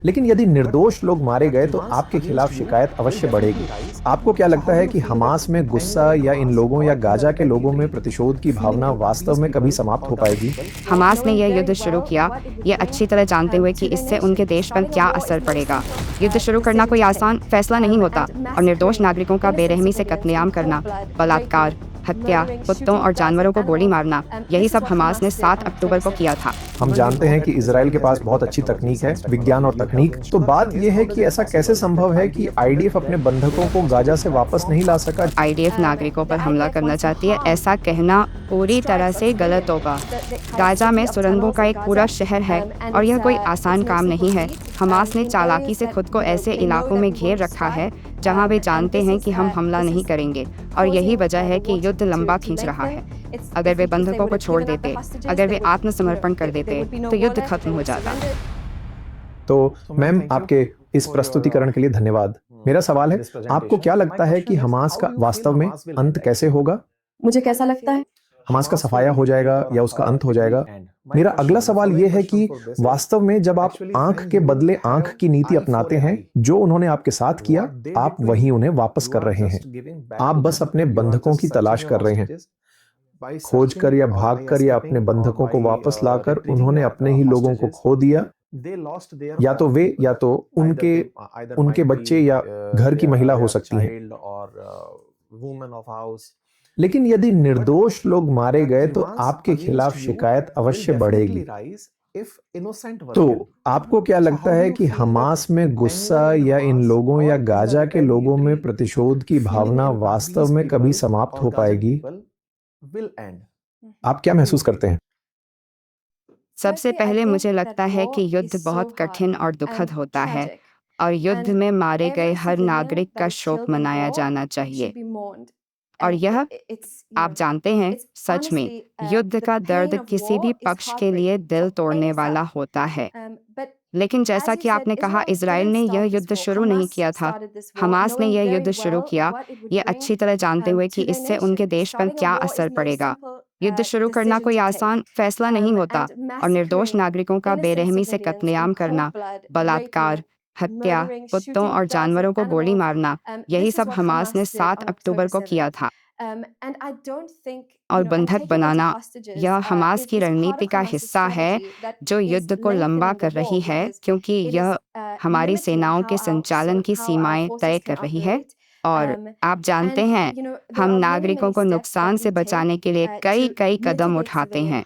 लेकिन यदि निर्दोष लोग मारे गए तो आपके खिलाफ शिकायत अवश्य बढ़ेगी। आपको क्या लगता है कि हमास में गुस्सा या इन लोगों या गाजा के लोगों में प्रतिशोध की भावना वास्तव में कभी समाप्त हो पाएगी? हमास ने यह युद्ध शुरू किया, ये अच्छी तरह जानते हुए कि इससे उनके देश पर क्या असर पड़ेगा। युद्ध शुरू करना कोई आसान फैसला नहीं होता और निर्दोष नागरिकों का बेरहमी से कत्लेआम करना, बलात्कार, हत्या, कुत्तों और जानवरों को गोली मारना, यही सब हमास ने 7 अक्टूबर को किया था। हम जानते हैं कि इजराइल के पास बहुत अच्छी तकनीक है, विज्ञान और तकनीक। तो बात यह है कि ऐसा कैसे संभव है कि आईडीएफ अपने बंधकों को गाजा से वापस नहीं ला सका? आईडीएफ नागरिकों पर हमला करना चाहती है, ऐसा कहना पूरी तरह से गलत होगा। गाजा में सुरंगों का एक पूरा शहर है और यह कोई आसान काम नहीं है। हमास ने चालाकी से खुद को ऐसे इलाकों में घेर रखा है जहां वे जानते हैं कि हम हमला नहीं करेंगे, और यही वजह है कि युद्ध लंबा खींच रहा है। अगर वे बंधकों को छोड़ देते, अगर वे आत्मसमर्पण कर देते, तो युद्ध खत्म हो जाता। तो मैम, आपके इस प्रस्तुतिकरण के लिए धन्यवाद। मेरा सवाल है, आपको क्या लगता है कि हमास का वास्तव में अंत कैसे होगा? मुझे कैसा लगता है? हमास का सफाया हो जाएगा या उसका अंत हो जाएगा? मेरा अगला सवाल यह है कि वास्तव में जब आप आंख के बदले आंख की नीति अपनाते हैं, जो उन्होंने आपके साथ किया, आप वही उन्हें वापस कर रहे हैं। आप बस अपने बंधकों की तलाश कर रहे हैं। खोज कर या भाग कर या अपने बंधकों को वापस लाकर उन्होंने अपने ही लोगों को खो दिया। या तो वे या तो उनके बच्चे या घर की महिला हो सकती हैं। लेकिन यदि निर्दोष लोग मारे गए तो आपके खिलाफ शिकायत अवश्य बढ़ेगी। तो आपको क्या लगता है कि हमास में गुस्सा या इन लोगों या गाजा के लोगों में प्रतिशोध की भावना वास्तव में कभी समाप्त हो पाएगी? आप क्या महसूस करते हैं? सबसे पहले मुझे लगता है कि युद्ध बहुत कठिन और दुखद होता है, और युद्ध में मारे गए हर नागरिक का शोक मनाया जाना चाहिए। और यह, आप जानते हैं, सच में युद्ध का दर्द किसी भी पक्ष के लिए दिल तोड़ने वाला होता है। लेकिन जैसा कि आपने कहा, इजराइल ने यह युद्ध शुरू नहीं किया था, हमास ने यह युद्ध शुरू किया, ये अच्छी तरह जानते हुए कि इससे उनके देश पर क्या असर पड़ेगा। युद्ध शुरू करना कोई आसान फैसला नहीं होता और निर्दोष नागरिकों का बेरहमी से कत्लेआम करना, बलात्कार, हत्या, कुत्तों और जानवरों को गोली मारना, यही सब हमास ने 7 अक्टूबर को किया था। और बंधक बनाना, यह हमास की रणनीति का हिस्सा है जो युद्ध को लंबा कर रही है, क्योंकि यह हमारी सेनाओं के संचालन की सीमाएं तय कर रही है। और आप जानते हैं, हम नागरिकों को नुकसान से बचाने के लिए कई कई कदम उठाते हैं।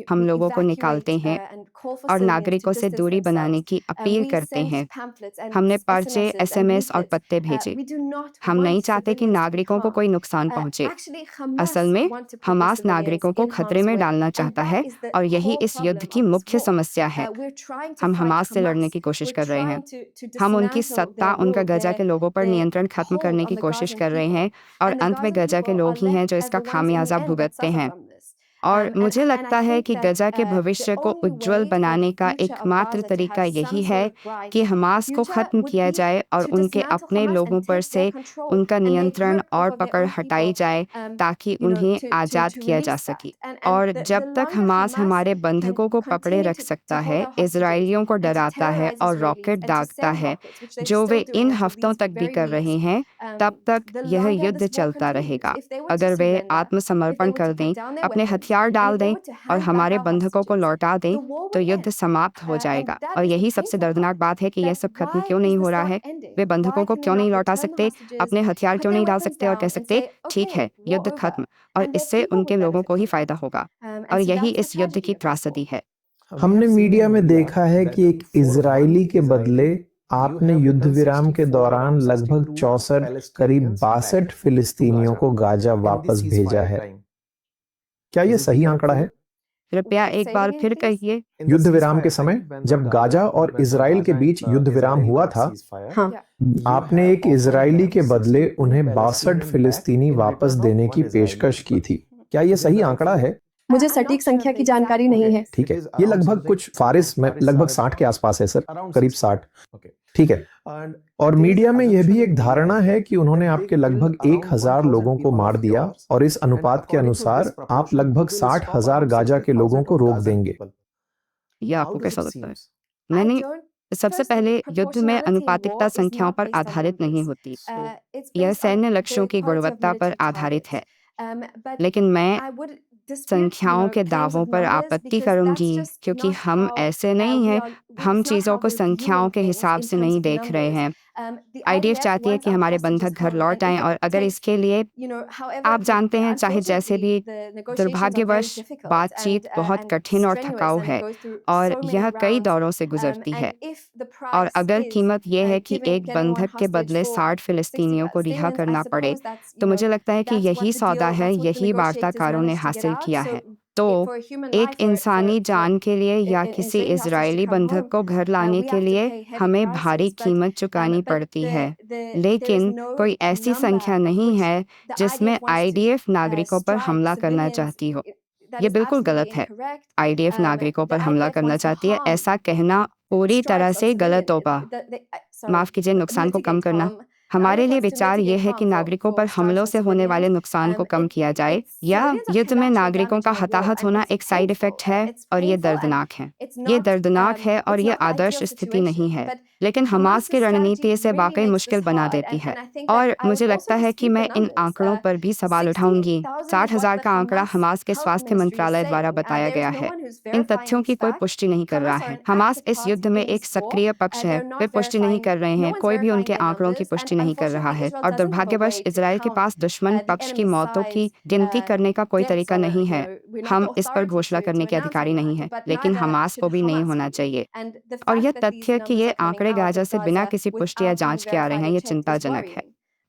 हम लोगों को निकालते हैं और नागरिकों से दूरी बनाने की अपील करते हैं। हमने पर्चे, एसएमएस और पत्ते भेजे। हम नहीं चाहते कि नागरिकों को कोई नुकसान पहुंचे। असल में हमास नागरिकों को खतरे में डालना चाहता है, और यही इस युद्ध की मुख्य समस्या है। हम हमास से लड़ने की कोशिश कर रहे हैं। हम उनकी सत्ता, उनका गजा के लोगों पर नियंत्रण खत्म करने की कोशिश कर रहे हैं, और अंत में गजा के लोग ही हैं जो इसका खामियाजा भुगतते हैं। और मुझे लगता है कि गजा के भविष्य को उज्जवल बनाने का एकमात्र तरीका यही है कि हमास को खत्म किया जाए और उनके अपने लोगों पर से उनका नियंत्रण और पकड़ हटाई जाए, ताकि उन्हें आज़ाद किया जा सके। और जब तक हमास हमारे बंधकों को पकड़े रख सकता है, इजरायलियों को डराता है और रॉकेट दागता है, जो वे इन हफ्तों तक भी कर रहे हैं, तब तक यह युद्ध चलता रहेगा। अगर वे आत्मसमर्पण कर दें, अपने हथियार डाल दें और हमारे बंधकों को लौटा दें, तो युद्ध समाप्त हो जाएगा। और यही सबसे दर्दनाक बात है कि यह सब खत्म क्यों नहीं हो रहा है। वे बंधकों को क्यों नहीं लौटा सकते, अपने हथियार क्यों नहीं डाल सकते और कह सकते, ठीक है, युद्ध खत्म, और इससे उनके लोगों को ही फायदा होगा। और यही इस युद्ध की त्रासदी है। हमने मीडिया में देखा है कि एक इजरायली के बदले आपने युद्ध विराम के दौरान लगभग 64, करीब 62 फिलिस्तीनियों को गाजा वापस भेजा है। क्या यह सही आंकड़ा है? कृपया एक बार फिर कहिए। युद्ध विराम के समय, जब गाजा और इजराइल के बीच युद्ध विराम हुआ था, हाँ, आपने एक इजरायली के बदले उन्हें 62 फिलिस्तीनी वापस देने की पेशकश की थी। क्या यह सही आंकड़ा है? मुझे सटीक संख्या की जानकारी नहीं है। ठीक है, ये लगभग कुछ फारिस में लगभग 60 के आसपास है सर, करीब 60। ठीक है। और मीडिया में यह भी एक धारणा है कि उन्होंने आपके लगभग 1000 लोगों को मार दिया, और इस अनुपात के अनुसार आप लगभग 60,000 गाजा के लोगों को रोक देंगे। यह आपको कैसा लगता है? मैंने सबसे पहले युद्ध में अनुपातिकता संख्याओं पर आधारित नहीं होती। यह सैन्य लक्ष्यों की गुणवत्ता पर आधारित है। लेकिन मैं संख्याओं के दावों पर आपत्ति करूंगी क्योंकि हम ऐसे नहीं हैं। हम चीज़ों को संख्याओं के हिसाब से नहीं देख रहे हैं। आईडीएफ चाहती है कि हमारे बंधक घर लौट आएं और अगर इसके लिए आप जानते हैं चाहे जैसे भी दुर्भाग्यवश बातचीत बहुत कठिन और थकाऊ है और यह कई दौरों से गुजरती है और अगर कीमत यह है कि एक बंधक के बदले 60 फिलिस्तीनियों को रिहा करना पड़े तो मुझे लगता है कि यही सौदा है, यही वार्ताकारों ने हासिल किया है। तो एक इंसानी जान के लिए या किसी इजरायली बंधक को घर लाने के लिए हमें भारी कीमत चुकानी पड़ती है, लेकिन कोई ऐसी संख्या नहीं है जिसमें आईडीएफ नागरिकों पर हमला करना चाहती हो। ये बिल्कुल गलत है। आईडीएफ नागरिकों पर हमला करना चाहती है, ऐसा कहना पूरी तरह से गलत होगा। माफ कीजिए, नुकसान को कम करना। हमारे लिए विचार यह है कि नागरिकों पर हमलों से होने वाले नुकसान को कम किया जाए या युद्ध में नागरिकों का हताहत होना एक साइड इफेक्ट है और ये दर्दनाक है। ये दर्दनाक है और ये आदर्श स्थिति नहीं है, लेकिन हमास की रणनीति इसे वाकई मुश्किल बना देती है। और मुझे लगता है कि मैं इन आंकड़ों पर भी सवाल उठाऊंगी। 60,000 का आंकड़ा हमास के स्वास्थ्य मंत्रालय द्वारा बताया गया है। इन तथ्यों की कोई पुष्टि नहीं कर रहा है। हमास इस युद्ध में एक सक्रिय पक्ष है, वे पुष्टि नहीं कर रहे हैं। कोई भी उनके आंकड़ों की पुष्टि नहीं कर रहा है और दुर्भाग्यवश इजराइल के पास दुश्मन पक्ष की मौतों की गिनती करने का कोई तरीका नहीं है। हम इस पर घोषणा करने के अधिकारी नहीं हैं, लेकिन हमास को भी नहीं होना चाहिए। और यह तथ्य कि ये आंकड़े गाजा से बिना किसी पुष्टि या जांच के आ रहे हैं, ये चिंताजनक है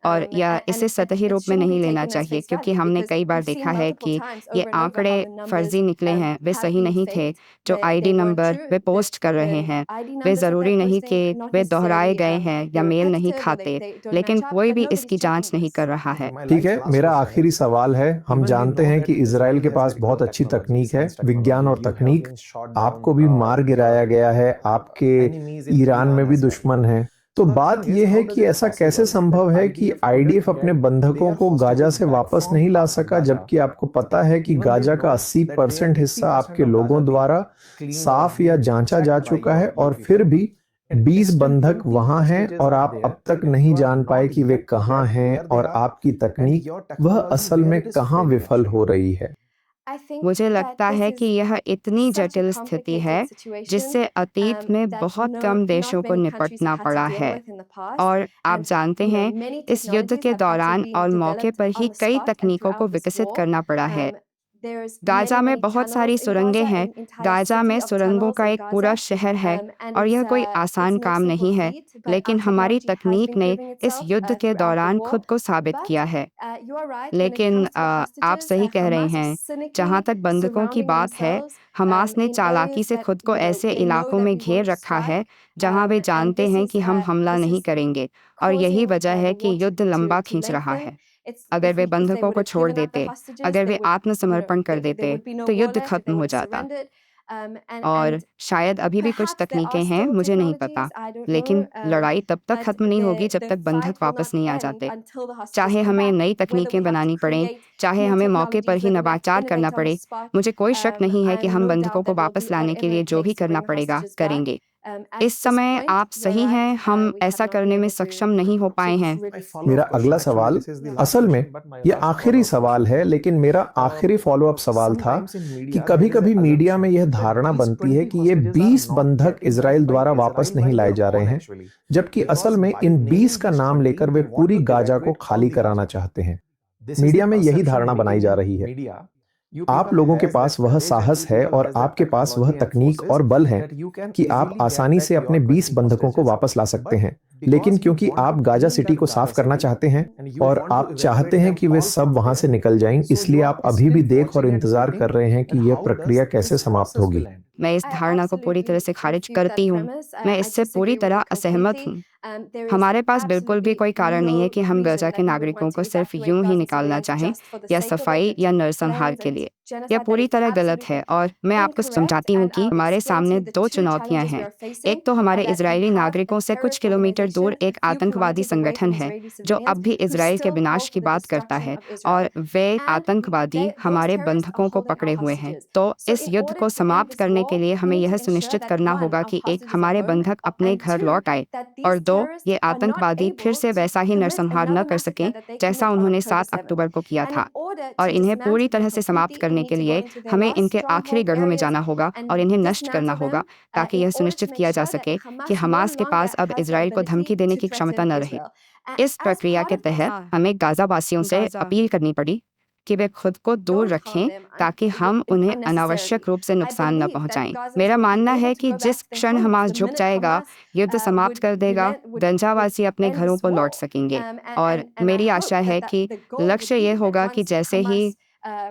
और या इसे सतही रूप में नहीं लेना चाहिए क्योंकि हमने कई बार देखा है कि ये आंकड़े फर्जी निकले हैं, वे सही नहीं थे। जो आईडी नंबर वे पोस्ट कर रहे हैं वे ज़रूरी नहीं कि वे दोहराए गए हैं या मेल नहीं खाते, लेकिन कोई भी इसकी जांच नहीं कर रहा है। ठीक है, मेरा आखिरी सवाल है, हम जानते हैं कि इजराइल के पास बहुत अच्छी तकनीक है, विज्ञान और तकनीक। आपको भी मार गिराया गया है, आपके ईरान में भी दुश्मन है। तो बात यह है कि ऐसा कैसे संभव है कि आईडीएफ अपने बंधकों को गाजा से वापस नहीं ला सका, जबकि आपको पता है कि गाजा का 80% हिस्सा आपके लोगों द्वारा साफ या जांचा जा चुका है और फिर भी 20 बंधक वहां हैं और आप अब तक नहीं जान पाए कि वे कहां हैं और आपकी तकनीक वह असल में कहां विफल हो रही है। मुझे लगता है कि यह इतनी जटिल स्थिति है जिससे अतीत में बहुत कम देशों को निपटना पड़ा है और आप जानते हैं इस युद्ध के दौरान और मौके पर ही कई तकनीकों को विकसित करना पड़ा है। गाजा में बहुत सारी सुरंगें हैं, गाजा में सुरंगों का एक पूरा शहर है और यह कोई आसान काम नहीं है, लेकिन हमारी तकनीक ने इस युद्ध के दौरान खुद को साबित किया है। लेकिन आप सही कह रहे हैं, जहाँ तक बंधकों की बात है, हमास ने चालाकी से खुद को ऐसे इलाकों में घेर रखा है जहाँ वे जानते हैं कि हम हमला नहीं करेंगे और यही वजह है कि युद्ध लंबा खींच रहा है। अगर वे बंधकों को छोड़ देते, अगर वे आत्मसमर्पण कर देते, तो युद्ध खत्म हो जाता। और शायद अभी भी कुछ तकनीकें हैं, मुझे नहीं पता, लेकिन लड़ाई तब तक खत्म नहीं होगी जब तक बंधक वापस नहीं आ जाते। चाहे हमें नई तकनीकें बनानी पड़ें, चाहे हमें मौके पर ही नवाचार करना पड़े, मुझे कोई शक नहीं है कि हम बंधकों को वापस लाने के लिए जो भी करना पड़ेगा करेंगे। इस समय आप सही हैं, हम ऐसा करने में सक्षम नहीं हो पाए हैं। मेरा अगला सवाल, असल में यह आखिरी सवाल है, लेकिन मेरा आखिरी फॉलोअप सवाल था कि कभी-कभी मीडिया में यह धारणा बनती है कि ये 20 बंधक इजराइल द्वारा वापस नहीं लाए जा रहे हैं, जबकि असल में इन 20 का नाम लेकर वे पूरी गाजा को खाली कराना चाहते हैं। मीडिया में यही धारणा बनाई जा रही है। आप लोगों के पास वह साहस है और आपके पास वह तकनीक और बल है कि आप आसानी से अपने 20 बंधकों को वापस ला सकते हैं, लेकिन क्योंकि आप गाजा सिटी को साफ करना चाहते हैं और आप चाहते हैं कि वे सब वहां से निकल जाएं, इसलिए आप अभी भी देख और इंतजार कर रहे हैं कि यह प्रक्रिया कैसे समाप्त होगी। मैं इस धारणा को पूरी तरह से खारिज करती हूँ। मैं इससे पूरी तरह असहमत हूँ। हमारे पास बिल्कुल भी कोई कारण नहीं है कि हम गजा के नागरिकों को सिर्फ यूं ही निकालना चाहें या सफाई या नरसंहार के लिए। यह पूरी तरह गलत है और मैं आपको समझाती हूँ कि हमारे सामने दो चुनौतियां हैं। एक तो हमारे इजरायली नागरिकों से कुछ किलोमीटर दूर एक आतंकवादी संगठन है जो अब भी इजराइल के विनाश की बात करता है और वे आतंकवादी हमारे बंधकों को पकड़े हुए हैं। तो इस युद्ध को समाप्त करने के लिए हमें यह सुनिश्चित करना होगा कि एक, हमारे बंधक अपने घर लौट आए और दो, ये आतंकवादी फिर से वैसा ही नरसंहार न कर सकें जैसा उन्होंने 7 अक्टूबर को किया था। और इन्हें पूरी तरह से समाप्त करने के लिए हमें इनके आखिरी गढ़ों में जाना होगा और इन्हें नष्ट करना होगा ताकि यह सुनिश्चित किया जा सके कि हमास के पास अब इजराइल को धमकी देने की क्षमता न रहे। इस प्रक्रिया के तहत हमें गाजा वासियों से अपील करनी पड़ी कि वे खुद को दूर रखें ताकि हम उन्हें अनावश्यक रूप से नुकसान न पहुंचाएं। मेरा मानना है कि जिस क्षण हमास झुक जाएगा, युद्ध समाप्त कर देगा, गंजावासी अपने घरों को लौट सकेंगे। और मेरी आशा है कि लक्ष्य ये होगा कि जैसे ही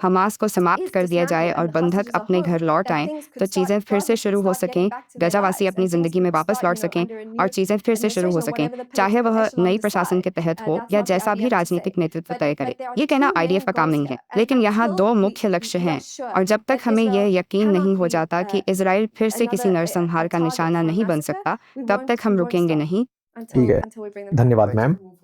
हमास को समाप्त कर दिया जाए और बंधक अपने घर लौट आएं, तो चीज़ें फिर से शुरू हो सकें, गजावासी अपनी ज़िंदगी में वापस लौट सकें और चीज़ें फिर से शुरू हो सकें, चाहे वह नई प्रशासन के तहत हो या जैसा भी राजनीतिक नेतृत्व तय करे। ये कहना आईडीएफ का काम नहीं है, लेकिन यहाँ दो मुख्य लक्ष्य हैं और जब तक हमें यह यकीन नहीं हो जाता कि इजराइल फिर से किसी नरसंहार का निशाना नहीं बन सकता, तब तक हम रुकेंगे नहीं। ठीक है, धन्यवाद मैम।